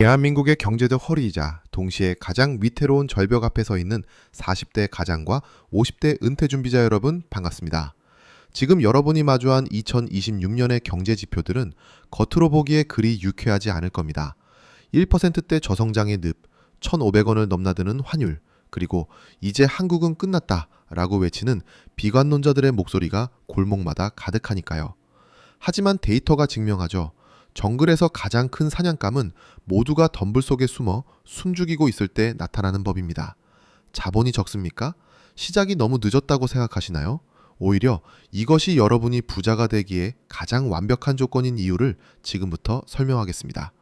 대한민국의 경제적 허리이자 동시에 가장 위태로운 절벽 앞에 서 있는 40대 가장과 50대 은퇴 준비자 여러분 반갑습니다. 지금 여러분이 마주한 2026년의 경제 지표들은 겉으로 보기에 그리 유쾌하지 않을 겁니다. 1%대 저성장의 늪, 1,500원을 넘나드는 환율, 그리고 이제 한국은 끝났다 라고 외치는 비관론자들의 목소리가 골목마다 가득하니까요. 하지만 데이터가 증명하죠. 정글에서 가장 큰 사냥감은 모두가 덤불 속에 숨어 숨죽이고 있을 때 나타나는 법입니다. 자본이 적습니까? 시작이 너무 늦었다고 생각하시나요? 오히려 이것이 여러분이 부자가 되기에 가장 완벽한 조건인 이유를 지금부터 설명하겠습니다.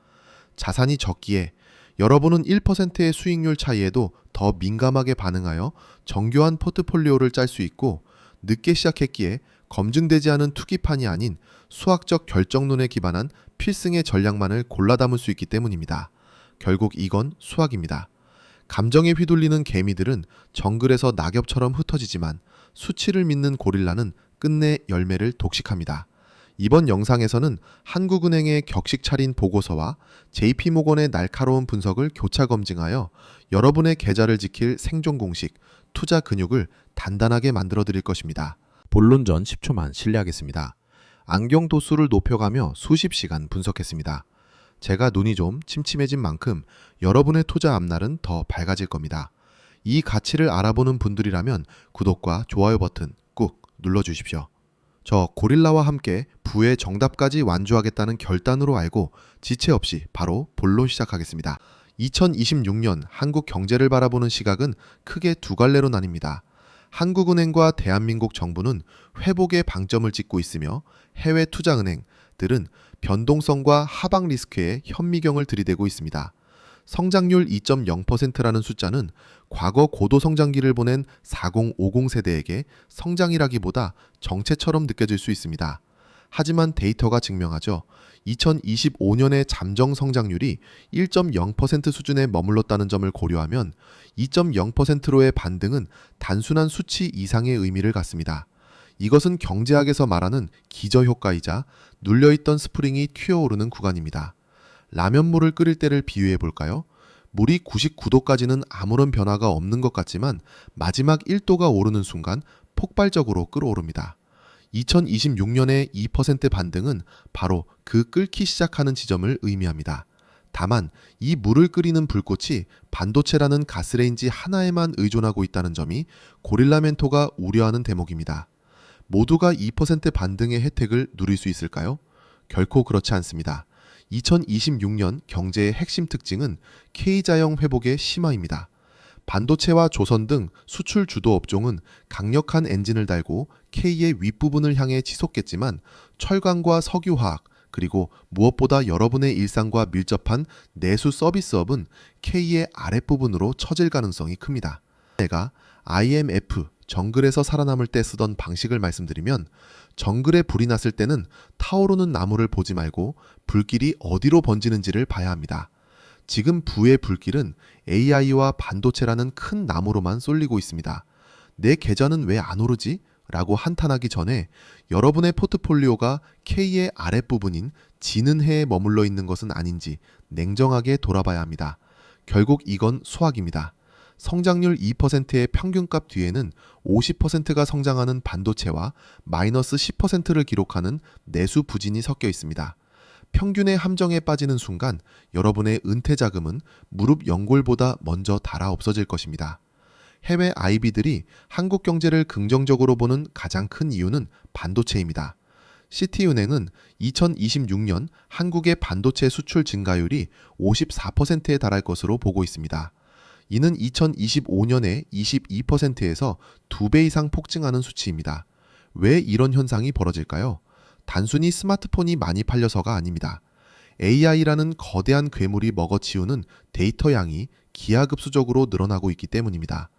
자산이 적기에 여러분은 1%의 수익률 차이에도 더 민감하게 반응하여 정교한 포트폴리오를 짤 수 있고, 늦게 시작했기에 검증되지 않은 투기판이 아닌 수학적 결정론에 기반한 필승의 전략만을 골라 담을 수 있기 때문입니다. 결국 이건 수학입니다. 감정에 휘둘리는 개미들은 정글에서 낙엽처럼 흩어지지만 수치를 믿는 고릴라는 끝내 열매를 독식합니다. 이번 영상에서는 한국은행의 격식 차린 보고서와 JP모건의 날카로운 분석을 교차 검증하여 여러분의 계좌를 지킬 생존 공식, 투자 근육을 단단하게 만들어 드릴 것입니다. 본론 전 10초만 실례하겠습니다. 안경 도수를 높여가며 수십 시간 분석했습니다. 제가 눈이 좀 침침해진 만큼 여러분의 투자 앞날은 더 밝아질 겁니다. 이 가치를 알아보는 분들이라면 구독과 좋아요 버튼 꾹 눌러주십시오. 저 고릴라와 함께 부의 정답까지 완주하겠다는 결단으로 알고 지체 없이 바로 본론 시작하겠습니다. 2026년 한국 경제를 바라보는 시각은 크게 두 갈래로 나뉩니다. 한국은행과 대한민국 정부는 회복에 방점을 찍고 있으며 해외 투자은행들은 변동성과 하방 리스크에 현미경을 들이대고 있습니다. 성장률 2.0%라는 숫자는 과거 고도 성장기를 보낸 4050 세대에게 성장이라기보다 정체처럼 느껴질 수 있습니다. 하지만 데이터가 증명하죠. 2025년의 잠정 성장률이 1.0% 수준에 머물렀다는 점을 고려하면 2.0%로의 반등은 단순한 수치 이상의 의미를 갖습니다. 이것은 경제학에서 말하는 기저효과이자 눌려있던 스프링이 튀어오르는 구간입니다. 라면물을 끓일 때를 비유해 볼까요? 물이 99도까지는 아무런 변화가 없는 것 같지만 마지막 1도가 오르는 순간 폭발적으로 끓어오릅니다. 2026년의 2% 반등은 바로 그 끓기 시작하는 지점을 의미합니다. 다만 이 물을 끓이는 불꽃이 반도체라는 가스레인지 하나에만 의존하고 있다는 점이 고릴라 멘토가 우려하는 대목입니다. 모두가 2% 반등의 혜택을 누릴 수 있을까요? 결코 그렇지 않습니다. 2026년 경제의 핵심 특징은 K자형 회복의 심화입니다. 반도체와 조선 등 수출 주도 업종은 강력한 엔진을 달고 K의 윗부분을 향해 치솟겠지만 철강과 석유화학, 그리고 무엇보다 여러분의 일상과 밀접한 내수 서비스업은 K의 아랫부분으로 처질 가능성이 큽니다. 내가 IMF, 정글에서 살아남을 때 쓰던 방식을 말씀드리면, 정글에 불이 났을 때는 타오르는 나무를 보지 말고 불길이 어디로 번지는지를 봐야 합니다. 지금 부의 불길은 AI와 반도체라는 큰 나무로만 쏠리고 있습니다. 내 계좌는 왜 안 오르지? 라고 한탄하기 전에 여러분의 포트폴리오가 K의 아랫부분인 지는 해에 머물러 있는 것은 아닌지 냉정하게 돌아봐야 합니다. 결국 이건 수학입니다. 성장률 2%의 평균값 뒤에는 50%가 성장하는 반도체와 마이너스 10%를 기록하는 내수 부진이 섞여 있습니다. 평균의 함정에 빠지는 순간 여러분의 은퇴 자금은 무릎 연골보다 먼저 닳아 없어질 것입니다. 해외 IB들이 한국 경제를 긍정적으로 보는 가장 큰 이유는 반도체입니다. 시티은행은 2026년 한국의 반도체 수출 증가율이 54%에 달할 것으로 보고 있습니다. 이는 2025년에 22%에서 2배 이상 폭증하는 수치입니다. 왜 이런 현상이 벌어질까요? 단순히 스마트폰이 많이 팔려서가 아닙니다. AI라는 거대한 괴물이 먹어치우는 데이터 양이 기하급수적으로 늘어나고 있기 때문입니다.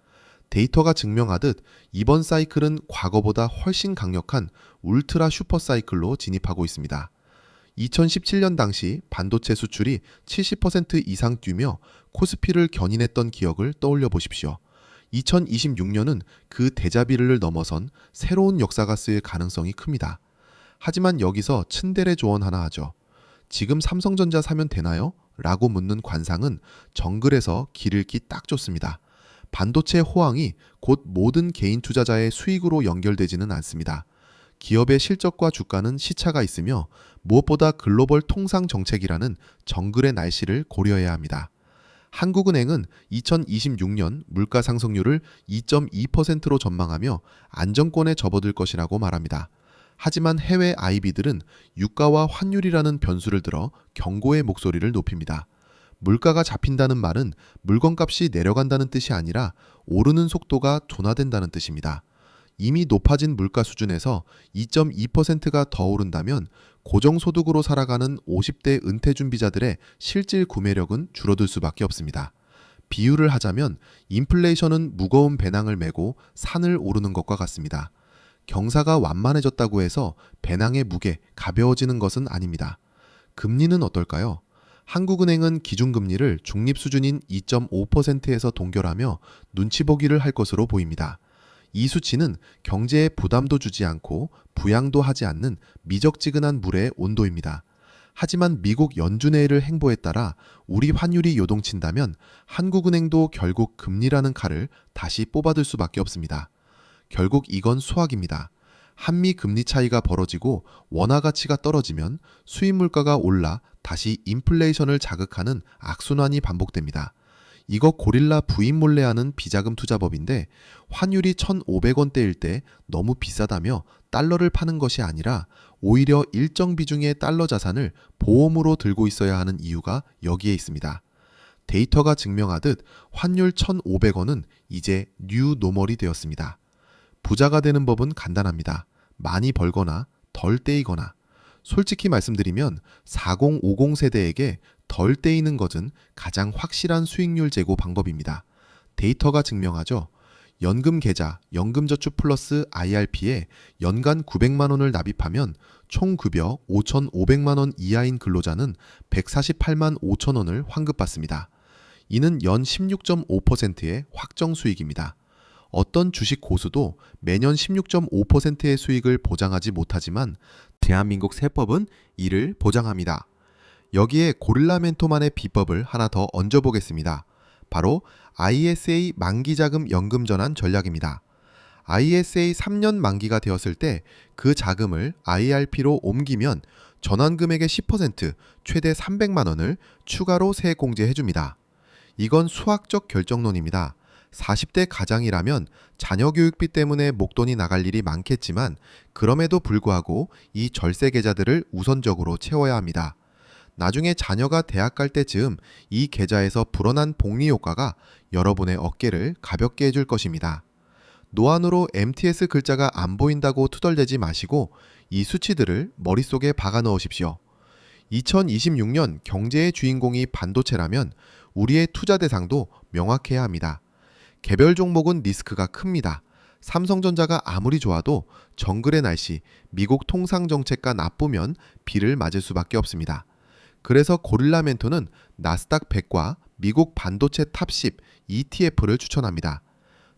데이터가 증명하듯 이번 사이클은 과거보다 훨씬 강력한 울트라 슈퍼 사이클로 진입하고 있습니다. 2017년 당시 반도체 수출이 70% 이상 뛰며 코스피를 견인했던 기억을 떠올려 보십시오. 2026년은 그 데자비를 넘어선 새로운 역사가 쓰일 가능성이 큽니다. 하지만 여기서 츤데레 조언 하나 하죠. 지금 삼성전자 사면 되나요? 라고 묻는 관상은 정글에서 길 잃기 딱 좋습니다. 반도체 호황이 곧 모든 개인 투자자의 수익으로 연결되지는 않습니다. 기업의 실적과 주가는 시차가 있으며 무엇보다 글로벌 통상 정책이라는 정글의 날씨를 고려해야 합니다. 한국은행은 2026년 물가 상승률을 2.2%로 전망하며 안정권에 접어들 것이라고 말합니다. 하지만 해외 IB들은 유가와 환율이라는 변수를 들어 경고의 목소리를 높입니다. 물가가 잡힌다는 말은 물건값이 내려간다는 뜻이 아니라 오르는 속도가 둔화된다는 뜻입니다. 이미 높아진 물가 수준에서 2.2%가 더 오른다면 고정소득으로 살아가는 50대 은퇴준비자들의 실질 구매력은 줄어들 수밖에 없습니다. 비유를 하자면 인플레이션은 무거운 배낭을 메고 산을 오르는 것과 같습니다. 경사가 완만해졌다고 해서 배낭의 무게 가벼워지는 것은 아닙니다. 금리는 어떨까요? 한국은행은 기준금리를 중립 수준인 2.5%에서 동결하며 눈치 보기를 할 것으로 보입니다. 이 수치는 경제에 부담도 주지 않고 부양도 하지 않는 미적지근한 물의 온도입니다. 하지만 미국 연준회의를 행보에 따라 우리 환율이 요동친다면 한국은행도 결국 금리라는 칼을 다시 뽑아들 수밖에 없습니다. 결국 이건 수학입니다. 한미 금리 차이가 벌어지고 원화 가치가 떨어지면 수입 물가가 올라 다시 인플레이션을 자극하는 악순환이 반복됩니다. 이거 고릴라 부인 몰래 하는 비자금 투자법인데 환율이 1,500원대일 때 너무 비싸다며 달러를 파는 것이 아니라 오히려 일정 비중의 달러 자산을 보험으로 들고 있어야 하는 이유가 여기에 있습니다. 데이터가 증명하듯 환율 1,500원은 이제 뉴 노멀이 되었습니다. 부자가 되는 법은 간단합니다. 많이 벌거나 덜 떼이거나. 솔직히 말씀드리면 4050 세대에게 덜 떼이는 것은 가장 확실한 수익률 제고 방법입니다. 데이터가 증명하죠. 연금 계좌, 연금저축 플러스 IRP에 연간 900만 원을 납입하면 총 급여 5,500만 원 이하인 근로자는 148만 5천 원을 환급받습니다. 이는 연 16.5%의 확정 수익입니다. 어떤 주식 고수도 매년 16.5%의 수익을 보장하지 못하지만 대한민국 세법은 이를 보장합니다. 여기에 고릴라 멘토만의 비법을 하나 더 얹어보겠습니다. 바로 ISA 만기자금 연금 전환 전략입니다. ISA 3년 만기가 되었을 때 그 자금을 IRP로 옮기면 전환금액의 10% 최대 300만 원을 추가로 세액공제해줍니다. 이건 수학적 결정론입니다. 40대 가장이라면 자녀 교육비 때문에 목돈이 나갈 일이 많겠지만 그럼에도 불구하고 이 절세 계좌들을 우선적으로 채워야 합니다. 나중에 자녀가 대학 갈 때쯤 이 계좌에서 불어난 복리 효과가 여러분의 어깨를 가볍게 해줄 것입니다. 노안으로 MTS 글자가 안 보인다고 투덜대지 마시고 이 수치들을 머릿속에 박아 넣으십시오. 2026년 경제의 주인공이 반도체라면 우리의 투자 대상도 명확해야 합니다. 개별 종목은 리스크가 큽니다. 삼성전자가 아무리 좋아도 정글의 날씨, 미국 통상정책가 나쁘면 비를 맞을 수밖에 없습니다. 그래서 고릴라 멘토는 나스닥 100과 미국 반도체 탑 10 ETF를 추천합니다.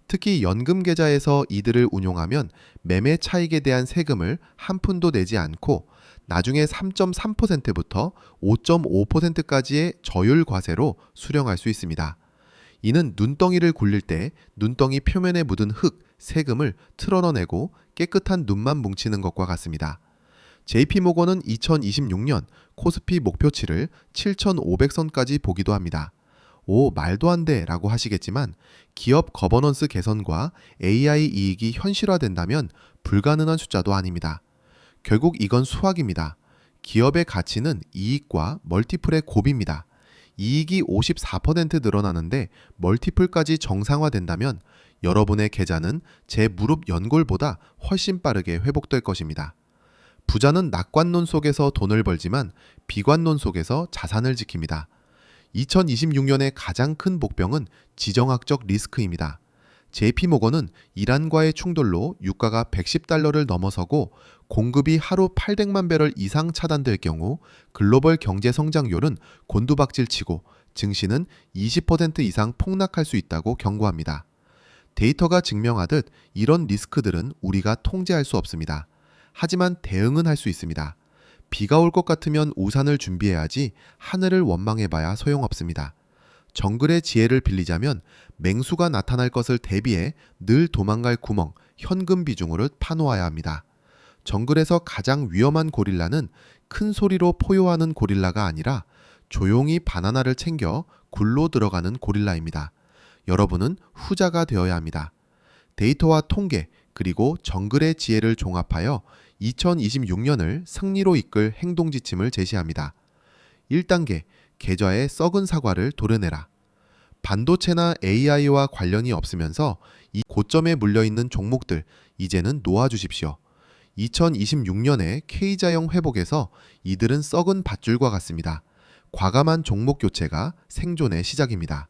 특히 연금 계좌에서 이들을 운용하면 매매 차익에 대한 세금을 한 푼도 내지 않고 나중에 3.3%부터 5.5%까지의 저율 과세로 수령할 수 있습니다. 이는 눈덩이를 굴릴 때 눈덩이 표면에 묻은 흙, 세금을 틀어내고 깨끗한 눈만 뭉치는 것과 같습니다. JP모건은 2026년 코스피 목표치를 7,500선까지 보기도 합니다. 오, 말도 안 돼 라고 하시겠지만 기업 거버넌스 개선과 AI 이익이 현실화된다면 불가능한 숫자도 아닙니다. 결국 이건 수학입니다. 기업의 가치는 이익과 멀티플의 곱입니다. 이익이 54% 늘어나는데 멀티플까지 정상화된다면 여러분의 계좌는 제 무릎 연골보다 훨씬 빠르게 회복될 것입니다. 부자는 낙관론 속에서 돈을 벌지만 비관론 속에서 자산을 지킵니다. 2026년의 가장 큰 복병은 지정학적 리스크입니다. JP모건은 이란과의 충돌로 유가가 110달러를 넘어서고 공급이 하루 800만 배럴 이상 차단될 경우 글로벌 경제 성장률은 곤두박질치고 증시는 20% 이상 폭락할 수 있다고 경고합니다. 데이터가 증명하듯 이런 리스크들은 우리가 통제할 수 없습니다. 하지만 대응은 할 수 있습니다. 비가 올 것 같으면 우산을 준비해야지 하늘을 원망해봐야 소용없습니다. 정글의 지혜를 빌리자면 맹수가 나타날 것을 대비해 늘 도망갈 구멍, 현금 비중으로 파놓아야 합니다. 정글에서 가장 위험한 고릴라는 큰 소리로 포효하는 고릴라가 아니라 조용히 바나나를 챙겨 굴로 들어가는 고릴라입니다. 여러분은 후자가 되어야 합니다. 데이터와 통계 그리고 정글의 지혜를 종합하여 2026년을 승리로 이끌 행동 지침을 제시합니다. 1단계 계좌에 썩은 사과를 도려내라. 반도체나 AI와 관련이 없으면서 이 고점에 물려있는 종목들 이제는 놓아주십시오. 2026년의 K자형 회복에서 이들은 썩은 밧줄과 같습니다. 과감한 종목 교체가 생존의 시작입니다.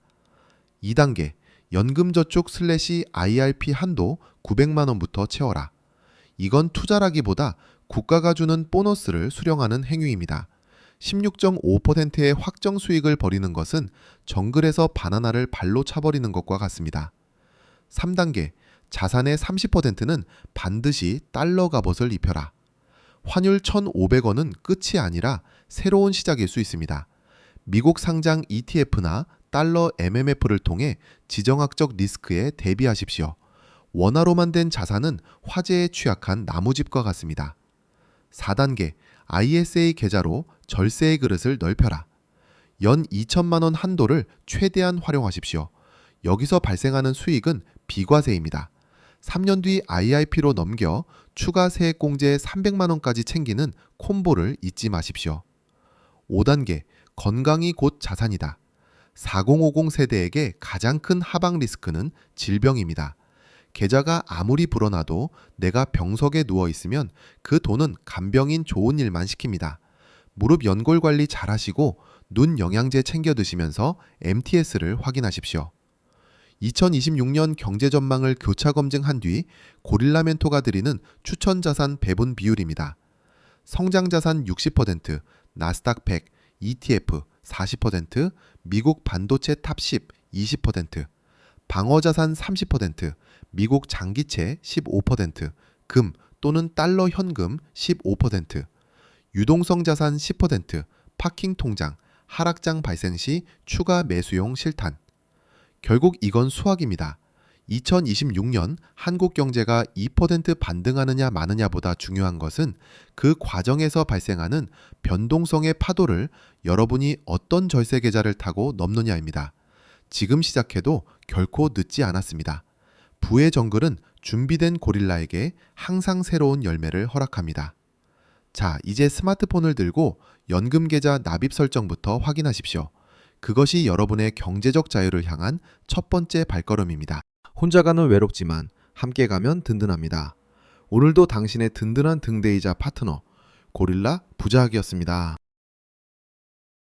2단계 연금저축/IRP 한도 900만원부터 채워라. 이건 투자라기보다 국가가 주는 보너스를 수령하는 행위입니다. 16.5%의 확정 수익을 벌이는 것은 정글에서 바나나를 발로 차버리는 것과 같습니다. 3단계 자산의 30%는 반드시 달러 갑옷을 입혀라. 환율 1,500원은 끝이 아니라 새로운 시작일 수 있습니다. 미국 상장 ETF나 달러 MMF를 통해 지정학적 리스크에 대비하십시오. 원화로만 된 자산은 화재에 취약한 나무집과 같습니다. 4단계 ISA 계좌로 절세의 그릇을 넓혀라. 연 2천만 원 한도를 최대한 활용하십시오. 여기서 발생하는 수익은 비과세입니다. 3년 뒤 IIP로 넘겨 추가 세액공제 300만 원까지 챙기는 콤보를 잊지 마십시오. 5단계 건강이 곧 자산이다. 4050 세대에게 가장 큰 하방 리스크는 질병입니다. 계좌가 아무리 불어나도 내가 병석에 누워있으면 그 돈은 간병인 좋은 일만 시킵니다. 무릎 연골 관리 잘 하시고 눈 영양제 챙겨 드시면서 MTS를 확인하십시오. 2026년 경제 전망을 교차 검증한 뒤 고릴라 멘토가 드리는 추천 자산 배분 비율입니다. 성장 자산 60%, 나스닥 100, ETF 40%, 미국 반도체 탑 10, 20%, 방어 자산 30%, 미국 장기채 15%, 금 또는 달러 현금 15%, 유동성 자산 10%, 파킹 통장, 하락장 발생 시 추가 매수용 실탄. 결국 이건 수학입니다. 2026년 한국 경제가 2% 반등하느냐 마느냐보다 중요한 것은 그 과정에서 발생하는 변동성의 파도를 여러분이 어떤 절세 계좌를 타고 넘느냐입니다. 지금 시작해도 결코 늦지 않았습니다. 부의 정글은 준비된 고릴라에게 항상 새로운 열매를 허락합니다. 자, 이제 스마트폰을 들고 연금 계좌 납입 설정부터 확인하십시오. 그것이 여러분의 경제적 자유를 향한 첫 번째 발걸음입니다. 혼자 가는 외롭지만 함께 가면 든든합니다. 오늘도 당신의 든든한 등대이자 파트너 고릴라 부자학이었습니다.